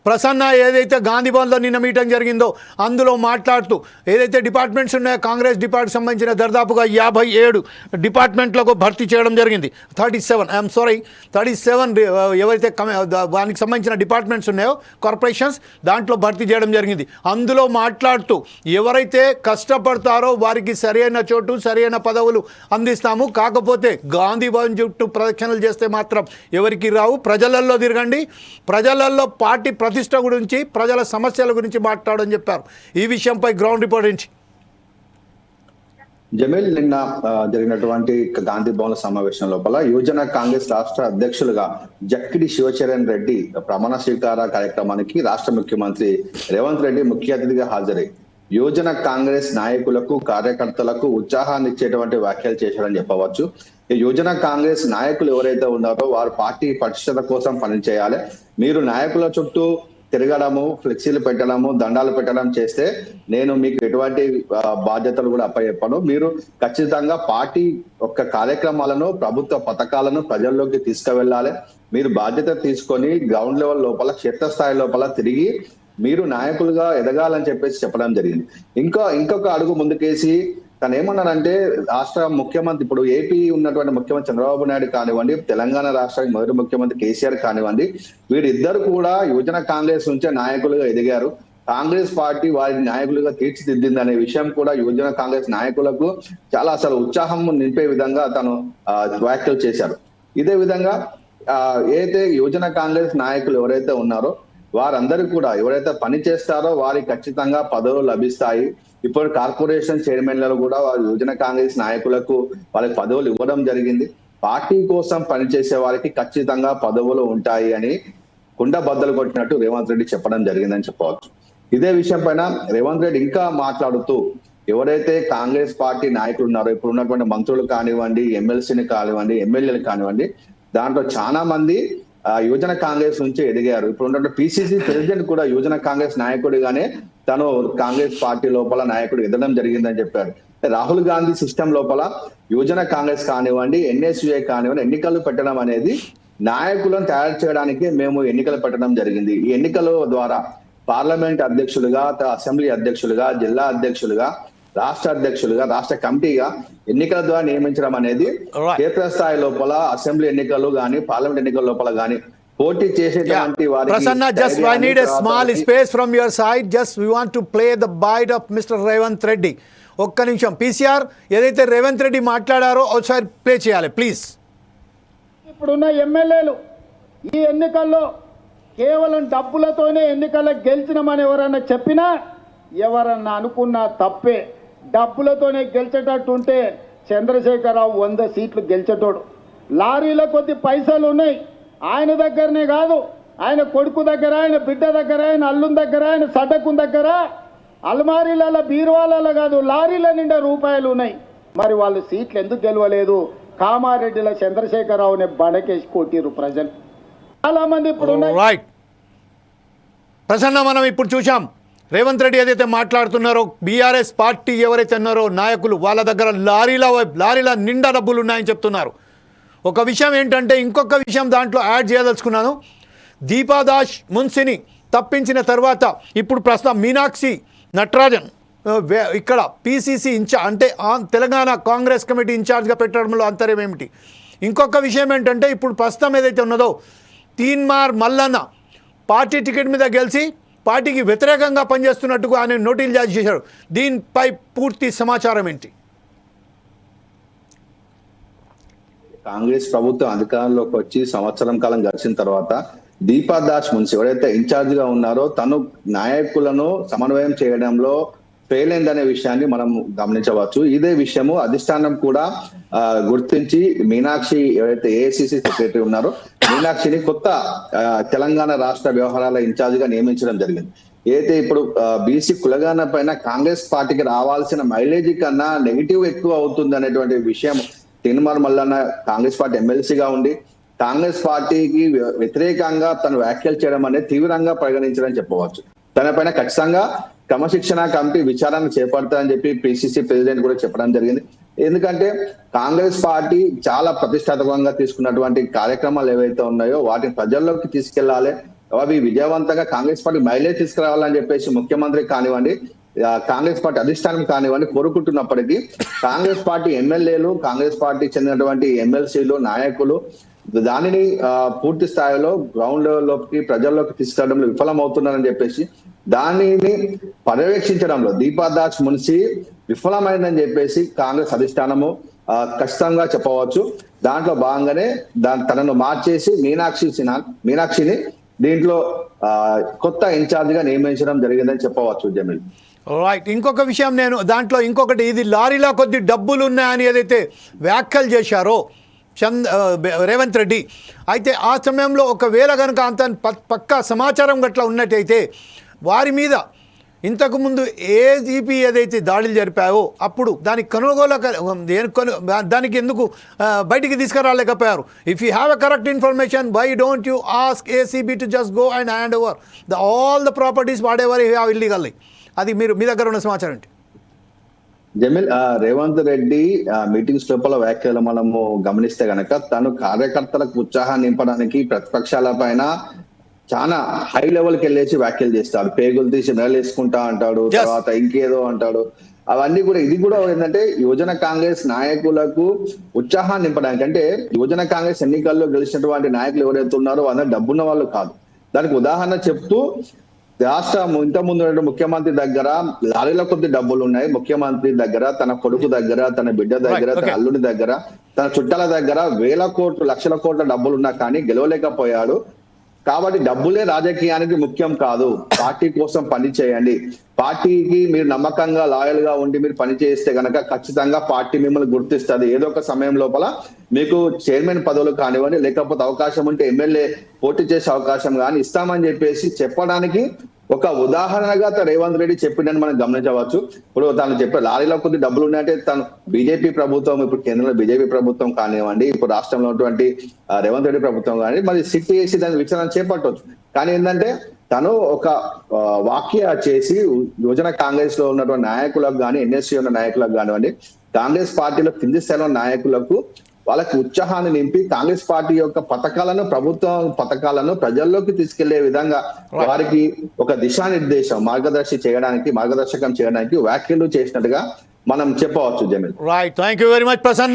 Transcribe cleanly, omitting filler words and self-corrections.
ప్రసన్న ఏదైతే గాంధీ భవన్లో నిన్న మీటింగ్ జరిగిందో అందులో మాట్లాడుతూ ఏదైతే డిపార్ట్మెంట్స్ ఉన్నాయో కాంగ్రెస్ డిపార్ట్మెంట్ సంబంధించిన దాదాపుగా 57 డిపార్ట్మెంట్లకు భర్తీ చేయడం జరిగింది. 37 ఎవరైతే దానికి సంబంధించిన డిపార్ట్మెంట్స్ ఉన్నాయో కార్పొరేషన్స్ దాంట్లో భర్తీ చేయడం జరిగింది. అందులో మాట్లాడుతూ ఎవరైతే కష్టపడతారో వారికి సరైన చోటు సరైన పదవులు అందిస్తాము, కాకపోతే గాంధీ భవన్ చుట్టూ ప్రదక్షిణలు చేస్తే మాత్రం ఎవరికి రావు, ప్రజలలో తిరగండి, ప్రజలలో పార్టీ ప్రతిష్ట గురించి ప్రజల సమస్యల గురించి మాట్లాడని చెప్పారు. ఈ విషయంపై గ్రౌండ్ రిపోర్ట్ నుంచి జమీల్, నిన్న జరిగినటువంటి గాంధీ భవన్ సమావేశం లోపల యువజన కాంగ్రెస్ రాష్ట్ర అధ్యక్షులుగా జక్కిడి శివచరణ్ రెడ్డి ప్రమాణ స్వీకార కార్యక్రమానికి రాష్ట్ర ముఖ్యమంత్రి రేవంత్ రెడ్డి ముఖ్య అతిథిగా హాజరై యువజన కాంగ్రెస్ నాయకులకు కార్యకర్తలకు ఉత్సాహాన్ని ఇచ్చేటువంటి వ్యాఖ్యలు చేశారని చెప్పవచ్చు. యువజన కాంగ్రెస్ నాయకులు ఎవరైతే ఉన్నారో వారు పార్టీ పరిశుభ్రత కోసం పనిచేయాలి. మీరు నాయకుల చుట్టూ తిరగడము, ఫ్లెక్సీలు పెట్టడము, దండాలు పెట్టడం చేస్తే నేను మీకు ఎటువంటి బాధ్యతలు కూడా అప్పచెప్పను. మీరు ఖచ్చితంగా పార్టీ యొక్క కార్యక్రమాలను, ప్రభుత్వ పథకాలను ప్రజల్లోకి తీసుకువెళ్ళాలి. మీరు బాధ్యత తీసుకొని గ్రౌండ్ లెవెల్ లోపల, క్షేత్రస్థాయి లోపల తిరిగి మీరు నాయకులుగా ఎదగాలని చెప్పేసి చెప్పడం జరిగింది. ఇంకొక అడుగు ముందుకేసి తను ఏమన్నారంటే, రాష్ట్ర ముఖ్యమంత్రి ఇప్పుడు ఏపీ ఉన్నటువంటి ముఖ్యమంత్రి చంద్రబాబు నాయుడు కానివ్వండి, తెలంగాణ రాష్ట్రానికి మొదటి ముఖ్యమంత్రి కేసీఆర్ కానివ్వండి, వీరిద్దరు కూడా యువజన కాంగ్రెస్ నుంచే నాయకులుగా ఎదిగారు. కాంగ్రెస్ పార్టీ వారి నాయకులుగా తీర్చిదిద్దింది అనే విషయం కూడా యువజన కాంగ్రెస్ నాయకులకు చాలా అసలు ఉత్సాహం నింపే విధంగా తను వ్యాఖ్యలు చేశారు. ఇదే విధంగా ఏదైతే యువజన కాంగ్రెస్ నాయకులు ఎవరైతే ఉన్నారో వారందరూ కూడా ఎవరైతే పని చేస్తారో వారికి ఖచ్చితంగా పదవులు లభిస్తాయి. ఇప్పుడు కార్పొరేషన్ చైర్మన్లలో కూడా వారు యువజన కాంగ్రెస్ నాయకులకు వాళ్ళకి పదవులు ఇవ్వడం జరిగింది. పార్టీ కోసం పనిచేసే వారికి ఖచ్చితంగా పదవులు ఉంటాయి అని కుండ బద్దలు కొట్టినట్టు రేవంత్ రెడ్డి చెప్పడం జరిగిందని చెప్పవచ్చు. ఇదే విషయం పైన రేవంత్ రెడ్డి ఇంకా మాట్లాడుతూ ఎవరైతే కాంగ్రెస్ పార్టీ నాయకులు ఉన్నారో, ఇప్పుడు ఉన్నటువంటి మంత్రులు కానివ్వండి, ఎమ్మెల్సీని కానివ్వండి, ఎమ్మెల్యేలు కానివ్వండి, దాంట్లో చాలా మంది యువజన కాంగ్రెస్ నుంచి ఎదిగారు. ఇప్పుడు ఉన్నటువంటి పిసిసి ప్రెసిడెంట్ కూడా యువజన కాంగ్రెస్ నాయకుడిగానే తను కాంగ్రెస్ పార్టీ లోపల నాయకుడు ఎదగడం జరిగిందని చెప్పారు. రాహుల్ గాంధీ సిస్టమ్ లోపల యువజన కాంగ్రెస్ కానివ్వండి, ఎన్ఎస్యుఐ కానివ్వండి, ఎన్నికలు పెట్టడం అనేది నాయకులను తయారు చేయడానికి మేము ఎన్నికలు పెట్టడం జరిగింది. ఈ ఎన్నికల ద్వారా పార్లమెంట్ అధ్యక్షులుగా, అసెంబ్లీ అధ్యక్షులుగా, జిల్లా అధ్యక్షులుగా, రాష్ట్ర అధ్యక్షులుగా, రాష్ట్ర కమిటీగా ఎన్నికల ద్వారా నియమించడం అనేది క్షేత్రస్థాయి లోపల అసెంబ్లీ ఎన్నికలు గాని, పార్లమెంట్ ఎన్నికల లోపల గాని పోటీ చేసేటువంటి వారికి Prasanna, just I need a small space from your side. Just we want to play the bite of Mr. Revanth Reddy. ఒక్క నిమిషం. పీసీఆర్ ఏదైతే రేవంత్ రెడ్డి మాట్లాడారో ఒకసారి ప్లే చేయాలి ప్లీజ్. ఇప్పుడున్న ఎమ్మెల్యేలు ఈ ఎన్నికల్లో కేవలం డబ్బులతోనే ఎన్నికల్లో గెలిచినామని ఎవరన్నా చెప్పినా, ఎవరన్నా అనుకున్నా తప్పే. డబ్బులతోనే గెలిచేటట్టుంటే చంద్రశేఖరరావు 100 సీట్లు గెలిచేటోడు. లారీల కొద్ది పైసలు ఉన్నాయి ఆయన దగ్గరనే కాదు, ఆయన కొడుకు దగ్గర, ఆయన బిడ్డ దగ్గర, ఆయన అల్లుని దగ్గర, ఆయన సటకుని దగ్గర, అల్మారీల బీరువాలలో కాదు లారీల నిండా రూపాయలు ఉన్నాయి. మరి వాళ్ళు సీట్లు ఎందుకు గెలవలేదు? కామారెడ్డిల చంద్రశేఖరరావుని బడకేసి కొట్టిరు ప్రజలు. చాలా మంది ఇప్పుడు రైట్ ప్రసన్న, మనం ఇప్పుడు చూసాం రేవంత్ రెడ్డి ఏదైతే మాట్లాడుతున్నారో, బీఆర్ఎస్ పార్టీ ఎవరైతే ఉన్నారో నాయకులు వాళ్ళ దగ్గర లారీల నిండా డబ్బులు ఉన్నాయని చెప్తున్నారు. ఒక విషయం ఏంటంటే, ఇంకొక విషయం దాంట్లో యాడ్ చేయదలుచుకున్నాను. దీపాదాస్ మున్సిని తప్పించిన తర్వాత ఇప్పుడు ప్రస్తుతం మీనాక్షి నటరాజన్ ఇక్కడ పీసీసీ అంటే తెలంగాణ కాంగ్రెస్ కమిటీ ఇన్ఛార్జ్గా పెట్టడంలో అంతరం ఏమిటి? ఇంకొక విషయం ఏంటంటే, ఇప్పుడు ప్రస్తుతం ఏదైతే ఉన్నదో తీన్మార్ మల్లన్న పార్టీ టికెట్ మీద గెలిచి పార్టీకి వ్యతిరేకంగా పనిచేస్తున్నట్టుగా ఆయన నోటీసులు జారీ చేశారు. దీనిపై పూర్తి సమాచారం ఏంటి? కాంగ్రెస్ ప్రభుత్వం అధికారంలోకి వచ్చి సంవత్సరం కాలం గడిచిన తర్వాత దీపాదాస్ మున్సి ఎవరైతే ఇన్ఛార్జ్ గా ఉన్నారో తను నాయకులను సమన్వయం చేయడంలో ఫెయిల్ అయిందనే విషయాన్ని మనం గమనించవచ్చు. ఇదే విషయము అధిష్టానం కూడా గుర్తించి మీనాక్షి ఎవరైతే ఏఐసిసి సెక్రటరీ ఉన్నారో మీనాక్షిని కొత్త తెలంగాణ రాష్ట్ర వ్యవహారాల ఇన్ఛార్జ్ గా నియమించడం జరిగింది. అయితే ఇప్పుడు బీసీ కులగణన పైన కాంగ్రెస్ పార్టీకి రావాల్సిన మైలేజీ కన్నా నెగిటివ్ ఎక్కువ అవుతుంది అనేటువంటి విషయం తీన్మార్ మల్లన్న కాంగ్రెస్ పార్టీ ఎమ్మెల్సీగా ఉండి కాంగ్రెస్ పార్టీకి వ్యతిరేకంగా తను వ్యాఖ్యలు చేయడం అనేది తీవ్రంగా పరిగణించడం చెప్పవచ్చు. తన పైన ఖచ్చితంగా క్రమశిక్షణ కమిటీ విచారణ చేపడతారని చెప్పి పిసిసి ప్రెసిడెంట్ కూడా చెప్పడం జరిగింది. ఎందుకంటే కాంగ్రెస్ పార్టీ చాలా ప్రతిష్టాత్మకంగా తీసుకున్నటువంటి కార్యక్రమాలు ఏవైతే ఉన్నాయో వాటిని ప్రజల్లోకి తీసుకెళ్లాలి, అవి విజయవంతంగా కాంగ్రెస్ పార్టీ మైలేజ్ తీసుకురావాలని చెప్పేసి ముఖ్యమంత్రి కానివ్వండి, కాంగ్రెస్ పార్టీ అధిష్టానం కానివ్వండి కోరుకుంటున్నప్పటికీ కాంగ్రెస్ పార్టీ ఎమ్మెల్యేలు, కాంగ్రెస్ పార్టీ చెందినటువంటి ఎమ్మెల్సీలు, నాయకులు దానిని పూర్తి స్థాయిలో గ్రౌండ్ లెవెల్లోకి ప్రజల్లోకి తీసుకెళ్లడంలో విఫలమవుతున్నారని చెప్పేసి దానిని పర్యవేక్షించడంలో దీపాదాస్ మున్సి విఫలమైందని చెప్పేసి కాంగ్రెస్ అధిష్టానము ఖచ్చితంగా చెప్పవచ్చు. దాంట్లో భాగంగానే తనను మార్చేసి మీనాక్షిని దీంట్లో కొత్త ఇన్ఛార్జ్ గా నియమించడం జరిగిందని చెప్పవచ్చు జమీల్. రైట్, ఇంకొక విషయం నేను దాంట్లో ఇంకొకటి, ఇది లారీలో కొద్ది డబ్బులు ఉన్నాయని ఏదైతే వ్యాఖ్యలు చేశారో రేవంత్ రెడ్డి, అయితే ఆ సమయంలో ఒకవేళ కనుక అంత పక్కా సమాచారం గట్లా ఉన్నట్టయితే వారి మీద ఇంతకుముందు ఏజీపీ ఏదైతే దాడులు జరిపాయో అప్పుడు దానికి దానికి ఎందుకు బయటికి తీసుకురాలేకపోయారు? If you have a correct information, why don't you ask ACB to just go and hand over all the properties whatever you have illegally? అది మీరు మీ దగ్గర ఉన్న సమాచారం ఏంటి? జమీల్, రేవంత్ రెడ్డి మీటింగ్స్ లోపల వ్యాఖ్యలు మనము గమనిస్తే గనక తను కార్యకర్తలకు ఉత్సాహాన్ని నింపడానికి ప్రతిపక్షాల పైన చాలా హై లెవెల్ కి వెళ్ళేసి వ్యాఖ్యలు చేస్తాడు. పేగులు తీసి నెలలేసుకుంటా అంటాడు, తర్వాత ఇంకేదో అంటాడు. అవన్నీ కూడా ఇది కూడా ఏంటంటే యువజన కాంగ్రెస్ నాయకులకు ఉత్సాహాన్ని నింపడానికి. అంటే యువజన కాంగ్రెస్ ఎన్నికల్లో గెలిచినటువంటి నాయకులు ఎవరైతే ఉన్నారో అందరూ డబ్బున్న వాళ్ళు కాదు. దానికి ఉదాహరణ చెప్తూ రాష్ట్రం ఇంతకుముందు ముఖ్యమంత్రి దగ్గర లారీల కొద్ది డబ్బులు ఉన్నాయి, ముఖ్యమంత్రి దగ్గర, తన కొడుకు దగ్గర, తన బిడ్డ దగ్గర, తన అల్లుడి దగ్గర, తన చుట్టాల దగ్గర వేల కోట్లు, లక్షల కోట్ల డబ్బులు ఉన్నా కానీ గెలవలేకపోయాడు. కాబట్టి డబ్బులే రాజకీయానికి ముఖ్యం కాదు, పార్టీ కోసం పని చేయండి, పార్టీకి మీరు నమ్మకంగా లాయల్ గా ఉండి మీరు పని చేస్తే గనక ఖచ్చితంగా పార్టీ మిమ్మల్ని గుర్తిస్తుంది. ఏదో ఒక సమయం లోపల మీకు చైర్మన్ పదవులు కానివ్వండి, లేకపోతే అవకాశం ఉంటే ఎమ్మెల్యే పోటీ చేసే అవకాశం కానీ ఇస్తామని చెప్పేసి చెప్పడానికి ఒక ఉదాహరణగా రేవంత్ రెడ్డి చెప్పిండని మనం గమనించవచ్చు. ఇప్పుడు తను చెప్పే లారీలో కొద్ది డబ్బులు ఉన్నాయంటే తను బీజేపీ ప్రభుత్వం, ఇప్పుడు కేంద్రంలో బీజేపీ ప్రభుత్వం కానివ్వండి, ఇప్పుడు రాష్ట్రంలో ఉన్నటువంటి రేవంత్ రెడ్డి ప్రభుత్వం కానివ్వండి, మరి సిట్ చేసి దాని విచారణ చేపట్టవచ్చు. కానీ ఏంటంటే తను ఒక వ్యాఖ్య చేసి యువజన కాంగ్రెస్ లో ఉన్నటువంటి నాయకులకు కానీ, ఎన్ఎస్సీ ఉన్న నాయకులకు కానివ్వండి, కాంగ్రెస్ పార్టీలో కింది స్థాయిలో నాయకులకు వాళ్ళకి ఉత్సాహాన్ని నింపి కాంగ్రెస్ పార్టీ యొక్క పథకాలను, ప్రభుత్వ పథకాలను ప్రజల్లోకి తీసుకెళ్లే విధంగా వారికి ఒక దిశానిర్దేశం, మార్గదర్శకం చేయడానికి వ్యాఖ్యలు చేసినట్టుగా మనం చెప్పవచ్చు Jameel. Right, thank you very much Prasanna.